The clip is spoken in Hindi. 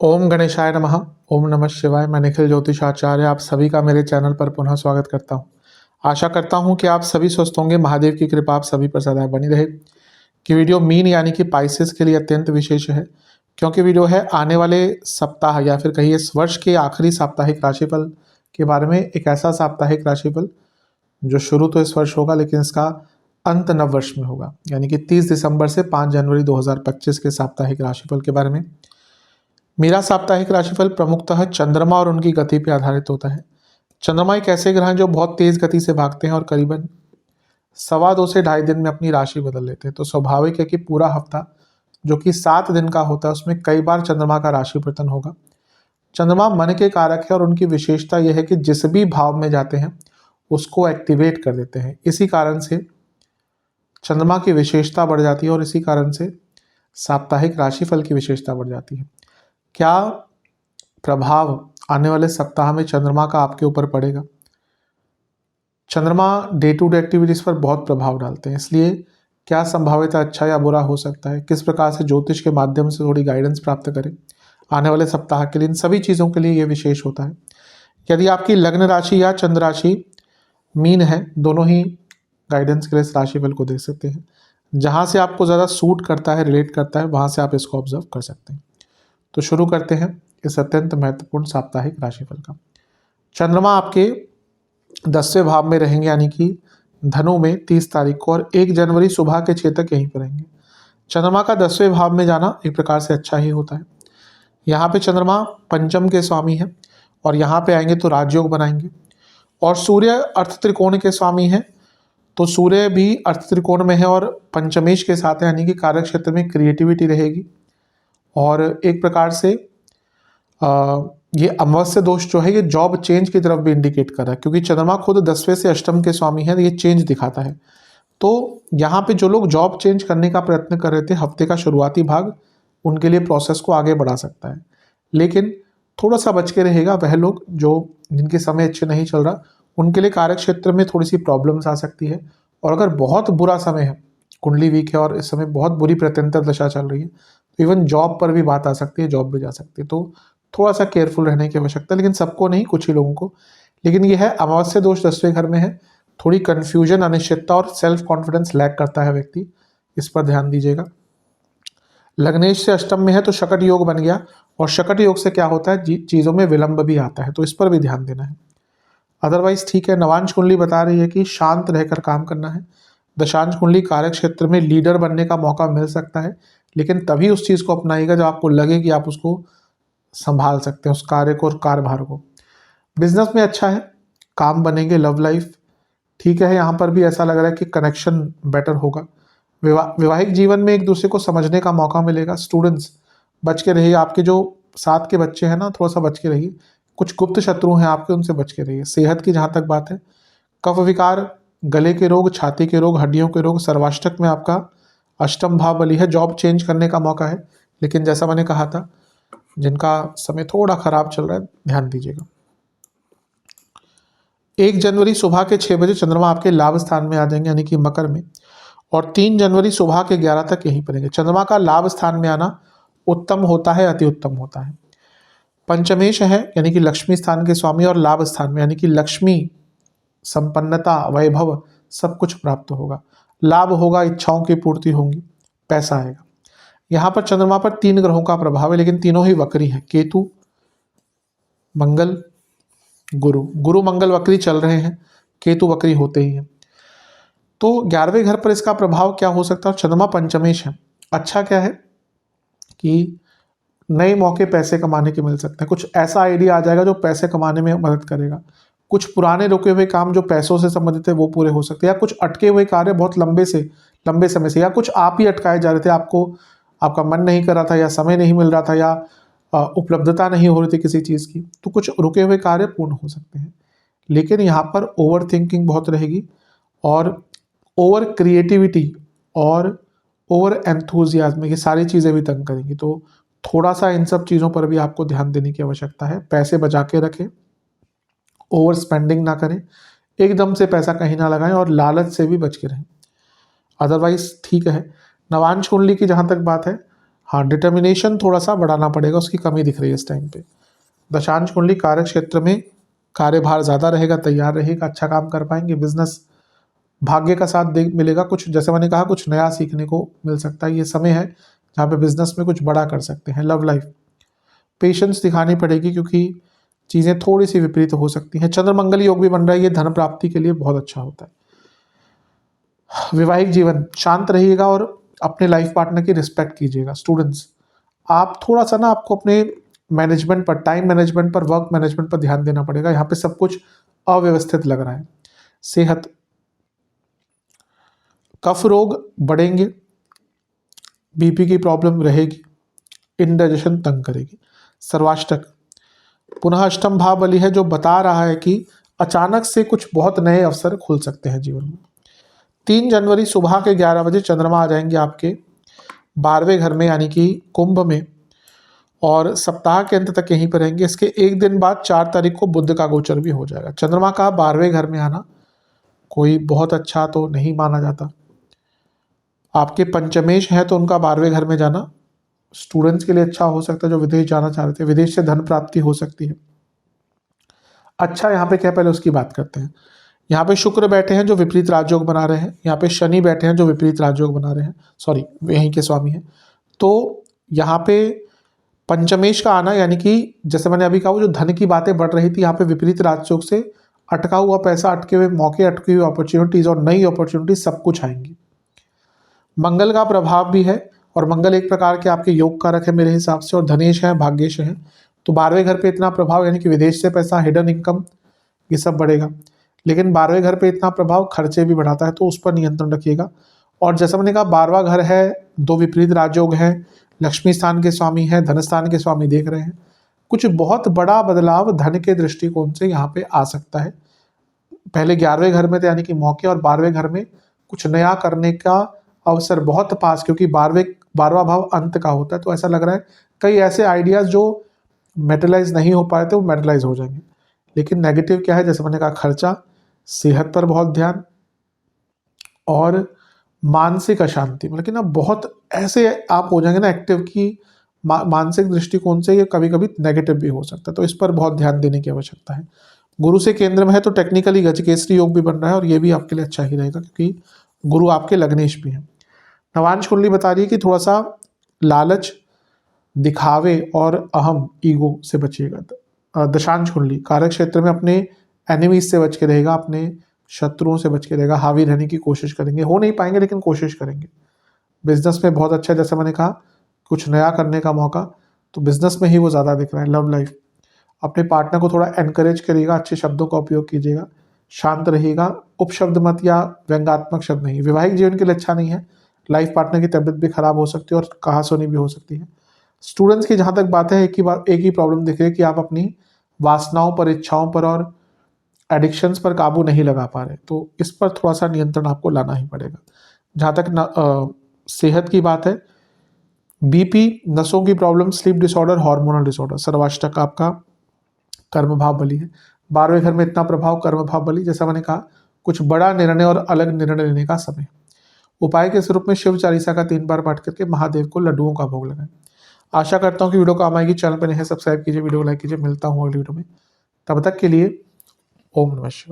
ओम गणेशाय नमः। ओम नमः शिवाय। मैं निखिल ज्योतिषाचार्य आप सभी का मेरे चैनल पर पुनः स्वागत करता हूं। आशा करता हूं कि आप सभी स्वस्थ होंगे। महादेव की कृपा आप सभी पर सदैव बनी रहे। कि वीडियो मीन यानी कि पाइसेस के लिए अत्यंत विशेष है, क्योंकि वीडियो है आने वाले सप्ताह या फिर कहिए इस वर्ष के आखिरी साप्ताहिक राशिफल के बारे में। एक ऐसा साप्ताहिक राशिफल जो शुरू तो इस वर्ष होगा लेकिन इसका अंत नव वर्ष में होगा, यानी कि 30 दिसंबर से 5 जनवरी 2025 के साप्ताहिक राशिफल के बारे में। मेरा साप्ताहिक राशिफल प्रमुखतः चंद्रमा और उनकी गति पर आधारित होता है। चंद्रमा एक ऐसे ग्रह हैं जो बहुत तेज गति से भागते हैं और करीबन 2.25 से 2.5 दिन में अपनी राशि बदल लेते हैं। तो स्वाभाविक है कि पूरा हफ्ता जो कि 7 दिन का होता है उसमें कई बार चंद्रमा का राशि परिवर्तन होगा। चंद्रमा मन के कारक है और उनकी विशेषता यह है कि जिस भी भाव में जाते हैं उसको एक्टिवेट कर देते हैं। इसी कारण से चंद्रमा की विशेषता बढ़ जाती है और इसी कारण से साप्ताहिक राशिफल की विशेषता बढ़ जाती है। क्या प्रभाव आने वाले सप्ताह में चंद्रमा का आपके ऊपर पड़ेगा? चंद्रमा डे टू डे एक्टिविटीज पर बहुत प्रभाव डालते हैं, इसलिए क्या संभावित अच्छा या बुरा हो सकता है, किस प्रकार से ज्योतिष के माध्यम से थोड़ी गाइडेंस प्राप्त करें आने वाले सप्ताह के लिए, इन सभी चीज़ों के लिए ये विशेष होता है। यदि आपकी लग्न राशि या चंद्र राशि मीन है, दोनों ही गाइडेंस के लिए इस राशिफल को देख सकते हैं। जहाँ से आपको ज़्यादा सूट करता है, रिलेट करता है, वहाँ से आप इसको ऑब्जर्व कर सकते हैं। तो शुरू करते हैं इस अत्यंत महत्वपूर्ण साप्ताहिक राशिफल का। चंद्रमा आपके 10वें भाव में रहेंगे, यानी कि धनु में 30 तारीख को, और 1 जनवरी सुबह के 6 तक यहीं पर रहेंगे। चंद्रमा का 10वें भाव में जाना एक प्रकार से अच्छा ही होता है। यहाँ पे चंद्रमा पंचम के स्वामी हैं और यहाँ पे आएंगे तो राजयोग बनाएंगे। और सूर्य अर्थ त्रिकोण के स्वामी हैं, तो सूर्य भी अर्थ त्रिकोण में है और पंचमेश के साथ है, यानी कि कार्य क्षेत्र में क्रिएटिविटी रहेगी। और एक प्रकार से ये अमावस्या दोष जो है ये जॉब चेंज की तरफ भी इंडिकेट कर रहा है, क्योंकि चंद्रमा खुद 10वें से अष्टम के स्वामी है, ये चेंज दिखाता है। तो यहाँ पे जो लोग जॉब चेंज करने का प्रयत्न कर रहे थे, हफ्ते का शुरुआती भाग उनके लिए प्रोसेस को आगे बढ़ा सकता है, लेकिन थोड़ा सा बच के रहेगा वह लोग जो जिनके समय अच्छे नहीं चल रहा, उनके लिए कार्य क्षेत्र में थोड़ी सी प्रॉब्लम्स आ सकती है। और अगर बहुत बुरा समय है, कुंडली वीक है और इस समय बहुत बुरी प्रत्यंतर दशा चल रही है, तो इवन जॉब पर भी बात आ सकती है, जॉब भी जा सकती है। तो थोड़ा सा केयरफुल रहने की आवश्यकता है, लेकिन सबको नहीं, कुछ ही लोगों को। लेकिन यह है अमावस्या दोष 10वें घर में है, थोड़ी कन्फ्यूजन, अनिश्चितता और सेल्फ कॉन्फिडेंस लैक करता है व्यक्ति, इस पर ध्यान दीजिएगा। लग्नेश से अष्टम में है तो शकट योग बन गया, और शकट योग से क्या होता है, चीज़ों में विलंब भी आता है, तो इस पर भी ध्यान देना है। अदरवाइज ठीक है। नवांश कुंडली बता रही है कि शांत रहकर काम करना है। दशांश कुंडली कार्य क्षेत्र में लीडर बनने का मौका मिल सकता है, लेकिन तभी उस चीज़ को अपनाइएगा जब आपको लगे कि आप उसको संभाल सकते हैं, उस कार्य को और कार्यभार को। बिजनेस में अच्छा है, काम बनेंगे। लव लाइफ ठीक है, यहाँ पर भी ऐसा लग रहा है कि कनेक्शन बेटर होगा। वैवाहिक जीवन में एक दूसरे को समझने का मौका मिलेगा। स्टूडेंट्स बच के रहिए, आपके जो साथ के बच्चे हैं ना, थोड़ा सा बच के रहिए, कुछ गुप्त शत्रु हैं आपके, उनसे बच के रहिए। सेहत की जहाँ तक बात है, कफ विकार, गले के रोग, छाती के रोग, हड्डियों के रोग, सर्वाष्टक में आपका अष्टम भाव बली है। जॉब चेंज करने का मौका है, लेकिन जैसा मैंने कहा था, जिनका समय थोड़ा खराब चल रहा है ध्यान दीजिएगा। 1 जनवरी सुबह के 6 बजे चंद्रमा आपके लाभ स्थान में आ जाएंगे, यानी कि मकर में, और 3 जनवरी सुबह के 11 तक यहीं पर रहेंगे। चंद्रमा का लाभ स्थान में आना उत्तम होता है, अति उत्तम होता है। पंचमेश है, यानी कि लक्ष्मी स्थान के स्वामी, और लाभ स्थान में, यानी कि लक्ष्मी, संपन्नता, वैभव सब कुछ प्राप्त होगा, लाभ होगा, इच्छाओं की पूर्ति होंगी, पैसा आएगा। यहाँ पर चंद्रमा पर 3 ग्रहों का प्रभाव है, लेकिन तीनों ही वक्री है। केतु, मंगल, गुरु मंगल वक्री चल रहे हैं, केतु वक्री होते ही हैं। तो 11वें घर पर इसका प्रभाव क्या हो सकता है? चंद्रमा पंचमेश है। अच्छा क्या है कि नए मौके पैसे कमाने के मिल सकते हैं। कुछ ऐसा आइडिया आ जाएगा जो पैसे कमाने में मदद करेगा। कुछ पुराने रुके हुए काम जो पैसों से संबंधित है वो पूरे हो सकते हैं, या कुछ अटके हुए कार्य बहुत लंबे समय से, या कुछ आप ही अटकाए जा रहे थे, आपको आपका मन नहीं कर रहा था, या समय नहीं मिल रहा था, या उपलब्धता नहीं हो रही थी किसी चीज़ की, तो कुछ रुके हुए कार्य पूर्ण हो सकते हैं। लेकिन यहाँ पर ओवर थिंकिंग बहुत रहेगी, और ओवर क्रिएटिविटी और ओवर एंथुजियाज्म, ये सारी चीज़ें भी तंग करेंगी। तो थोड़ा सा इन सब चीज़ों पर भी आपको ध्यान देने की आवश्यकता है। पैसे बचा के रखें, ओवर स्पेंडिंग ना करें, एकदम से पैसा कहीं ना लगाएं, और लालच से भी बच के रहें। अदरवाइज ठीक है। नवांश कुंडली की जहाँ तक बात है, हाँ डिटर्मिनेशन थोड़ा सा बढ़ाना पड़ेगा, उसकी कमी दिख रही है इस टाइम पे। दशांश कुंडली कार्य क्षेत्र में कार्यभार ज़्यादा रहेगा, तैयार रहेगा, अच्छा काम कर पाएंगे, बिजनेस भाग्य का साथ दे मिलेगा, कुछ जैसे मैंने कहा कुछ नया सीखने को मिल सकता है। ये समय है जहाँ पे बिजनेस में कुछ बड़ा कर सकते हैं। लव लाइफ पेशेंस दिखानी पड़ेगी क्योंकि चीज़ें थोड़ी सी विपरीत हो सकती हैं। चंद्रमंगल योग भी बन रहा है, ये धन प्राप्ति के लिए बहुत अच्छा होता है। वैवाहिक जीवन शांत रहिएगा और अपने लाइफ पार्टनर की रिस्पेक्ट कीजिएगा। स्टूडेंट्स आप थोड़ा सा ना आपको अपने मैनेजमेंट पर, टाइम मैनेजमेंट पर, वर्क मैनेजमेंट पर ध्यान देना पड़ेगा, यहाँ पे सब कुछ अव्यवस्थित लग रहा है। सेहत कफ रोग बढ़ेंगे, बीपी की प्रॉब्लम रहेगी, इंडाइजेशन तंग करेगी। सर्वाष्टक पुनः अष्टम भाव बली है जो बता रहा है कि अचानक से कुछ बहुत नए अवसर खुल सकते हैं जीवन में। 3 जनवरी सुबह के 11 बजे चंद्रमा आ जाएंगे आपके 12वें घर में यानी कि कुंभ में, और सप्ताह के अंत तक यहीं पर रहेंगे। इसके एक दिन बाद 4 तारीख को बुध का गोचर भी हो जाएगा। चंद्रमा का 12वें घर में आना कोई बहुत अच्छा तो नहीं माना जाता। आपके पंचमेश है तो उनका 12वें घर में जाना स्टूडेंट्स के लिए अच्छा हो सकता है जो विदेश जाना चाह रहे थे, विदेश से धन प्राप्ति हो सकती है। अच्छा यहाँ पे क्या, पहले उसकी बात करते हैं। यहाँ पे शुक्र बैठे हैं जो विपरीत राजयोग बना रहे हैं, यहाँ पे शनि बैठे हैं जो विपरीत राजयोग बना रहे हैं, सॉरी यहीं के स्वामी हैं। तो यहाँ पे पंचमेश का आना यानी कि जैसे मैंने अभी कहा वो जो धन की बातें बढ़ रही थी, यहाँ पे विपरीत राजयोग से अटका हुआ पैसा, अटके हुए मौके, अटकी हुई अपॉर्चुनिटीज और नई अपॉर्चुनिटीज सब कुछ आएंगी। मंगल का प्रभाव भी है और मंगल एक प्रकार के आपके योग कारक है मेरे हिसाब से, और धनेश है, भाग्येश है। तो 12वें घर पे इतना प्रभाव यानी कि विदेश से पैसा, हिडन इनकम, ये सब बढ़ेगा। लेकिन 12वें घर पे इतना प्रभाव खर्चे भी बढ़ाता है, तो उस पर नियंत्रण रखिएगा। और जैसा मैंने कहा 12वां घर है, 2 विपरीत राजयोग हैं, लक्ष्मी स्थान के स्वामी हैं, धन स्थान के स्वामी देख रहे हैं। कुछ बहुत बड़ा बदलाव धन के दृष्टिकोण से यहाँ पे आ सकता है। पहले 11वें घर में थे यानी कि मौके, और 12वें घर में कुछ नया करने का अवसर बहुत पास, क्योंकि 12वां भाव अंत का होता है। तो ऐसा लग रहा है कई ऐसे आइडियाज जो मेटलाइज नहीं हो पाए थे वो मेटलाइज हो जाएंगे। लेकिन नेगेटिव क्या है, जैसे मैंने कहा खर्चा, सेहत पर बहुत ध्यान, और मानसिक अशांति। मतलब कि ना बहुत ऐसे आप हो जाएंगे ना एक्टिव की मानसिक दृष्टिकोण से ये कभी कभी नेगेटिव भी हो सकता है, तो इस पर बहुत ध्यान देने की आवश्यकता है। गुरु से केंद्र में है तो टेक्निकली गजकेसरी योग भी बन रहा है और ये भी आपके लिए अच्छा ही रहेगा क्योंकि गुरु आपके लग्नेश भी हैं। नवांश कुंडली बता रही है कि थोड़ा सा लालच, दिखावे और अहम ईगो से बचिएगा। दशांश कुंडली कार्य क्षेत्र में अपने एनिमीज से बच के रहेगा, अपने शत्रुओं से बच के रहेगा, हावी रहने की कोशिश करेंगे, हो नहीं पाएंगे लेकिन कोशिश करेंगे। बिजनेस में बहुत अच्छा है, जैसे मैंने कहा कुछ नया करने का मौका, तो बिजनेस में ही वो ज़्यादा दिख रहा है। लव लाइफ अपने पार्टनर को थोड़ा एनकरेज करिएगा, अच्छे शब्दों का उपयोग कीजिएगा, शांत रहिएगा, उपशब्द मत या व्यंग्यात्मक शब्द नहीं। वैवाहिक जीवन के लिए अच्छा नहीं है, लाइफ पार्टनर की तबीयत भी खराब हो सकती है और कहासुनी भी हो सकती है। स्टूडेंट्स की जहाँ तक बात है एक ही प्रॉब्लम दिख रही है कि आप अपनी वासनाओं पर, इच्छाओं पर और एडिक्शंस पर काबू नहीं लगा पा रहे, तो इस पर थोड़ा सा नियंत्रण आपको लाना ही पड़ेगा। जहाँ तक सेहत की बात है, बीपी, नसों की problem, sleep disorder, hormonal disorder. सर्वाष्टक आपका कर्म भाव बली है, 12वें घर में इतना प्रभाव कर्म भाव बली, जैसा मैंने कहा कुछ बड़ा निर्णय और अलग निर्णय लेने का समय। उपाय के स्वरूप में शिव चालीसा का 3 बार पाठ करके महादेव को लड्डुओं का भोग लगाएं। आशा करता हूँ कि वीडियो काम आएगी। चैनल पर नहीं है सब्सक्राइब कीजिए, वीडियो को लाइक कीजिए। मिलता हूँ अगली वीडियो में, तब तक के लिए ओम नमः शिवाय।